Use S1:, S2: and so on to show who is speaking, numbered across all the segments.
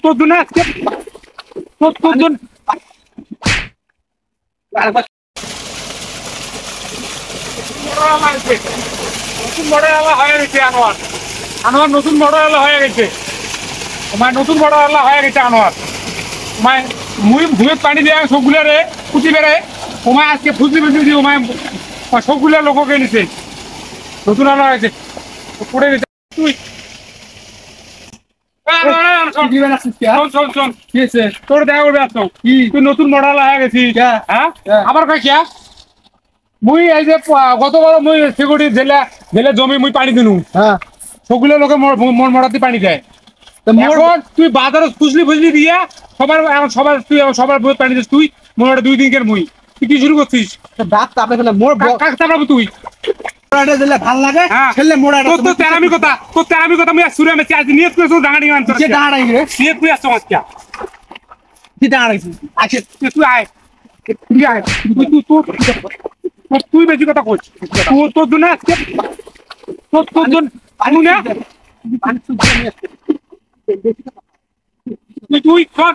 S1: তোর জন্য আজকে তোর জন্য নতুন মডেল হয়ে গেছে আনোয়ার। আনোয়ার নতুন মডেল হয়ে গেছে। তোমার নতুন মডেল হয়ে গেছে আনোয়ার। তোমায় মুই ভুঁয়ে পানি দিয়ে সবগুলো রে কুচি বেড়ে তোমায় আজকে ফুচি ফুচি দিয়ে তোমায় সবগুলো লোককে নিছে। নতুন আলো হয়েছে পড়ে গেছে তুই তোর দেখা করবে আসতো তুই নতুন মডেল হয়ে গেছিস। হ্যাঁ আবার কয় কিয়া মুই এই যে গতবার মুই সিকিউরিটি জেলে জেলে জমি মুই পানি দিনু। হ্যাঁ সবগুলো লোকে মন মরাতে পানি দেয়। এখন তুই বাজারে খুঁজলি ফুজলি দিয়া সবার সবার তুই সবার পানি দিস তুই মোর 2 দিনের মুই তুই কি শুরু করছিস?
S2: দাঁত চাপে ফেলে মোর
S1: কাক চাপাবো তুই
S2: দিলে ভাল লাগে খেললে মোড়া
S1: তো তেরামি কথা মুই সুরে আমি আজ নিয়ত করেছো ডাঙাড়ি মান
S2: যে দাঁড়াই রে
S1: নিয়ত করে আসছো আজকে
S2: কি দাঁড়াইছি
S1: আচ্ছা তুই আয় তুই আয় তুই বেশি কথা কইছ তোর জন্য আজকে তোর জন্য পানি না
S2: পানি সুদ্ধ নিয়ে
S1: তুই শোন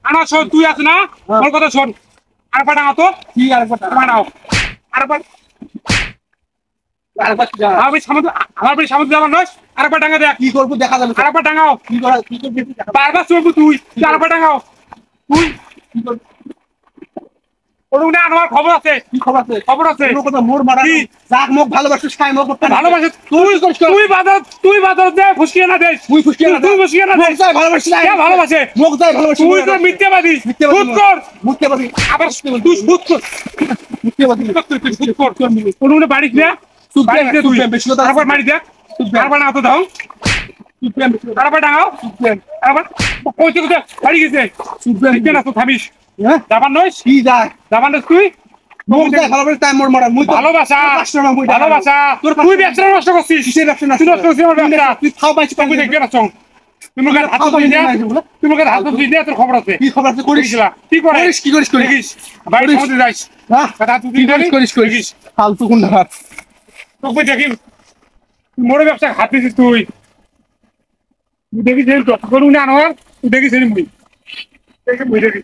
S1: আনা শোন তুই আস না ওর কথা শোন আর পাঠাও তো
S2: কি আর কথা
S1: পাঠাও আর আমার সামনে যাবার নয় আর একবার ডাঙা দেখ
S2: কি করবো দেখা যাবে
S1: আর একবার ডাঙাও
S2: কি করা কি করবি
S1: বারবার চলবো তুই আর একবার ডাঙাও তুই
S2: কি করবি
S1: ওরকম আনোয়ার খবর আছে
S2: কি খবর আছে
S1: খবর আছে
S2: কোনো কথা মোর মারা
S1: কি
S2: যাক মুখ ভালোবাসিস সাই মুখ
S1: ভালোবাসে তুই বাজার দে ফুসকিয়ে না দে
S2: তুই ফুসকিয়ে না
S1: তুই ফুসকিয়ে না দে
S2: মুখ যায় ভালোবাসিস না
S1: কে ভালোবাসে
S2: মুখ যায় ভালোবাসিস
S1: তুই তো মিথ্যাবাদী ফুট কর
S2: মুখ্যবাদী
S1: আবার তুই ফুট কর
S2: মুখ্যবাদী
S1: তুই ফুট কর কোনো বাড়িস না তুই
S2: বেশি কথা
S1: আরেকবার মারি দেখ আরেকবার না তো দাও আরেকবার ডাঙাও আরেকবার কইতে কইতে বাড়ি গেছে ঠিক না তো থামিস
S2: হ্যাঁ
S1: যাবার নয়
S2: কি যায়
S1: যাবার নয় তুই
S2: মুখ যায় ভালোবাসিস তাই মোর মারা মুই
S1: ভালোবাসা ভালোবাসা তুই ব্যবসা নষ্ট করছিস
S2: কিসের ব্যবসা নষ্ট
S1: তুই নষ্ট করছিস আমার ব্যবসা
S2: তুই খাও পাইছিস
S1: তুই দেখবি না চং তুমি মুখের হাত ধুই দে তুমি মুখের হাত ধুই দে তোর খবর আছে
S2: কি খবর আছে করিস
S1: কি করিস
S2: কি করিস
S1: দেখিস বাড়ির মধ্যে যাইস
S2: হ্যাঁ
S1: কথা তুই
S2: করিস ফালতু কোন হাত
S1: তোকে দেখি মোড়ে ব্যবসা হাত দিছিস তুই দেখিস করুন না আনোয়ার তুই দেখিস মুই দেখি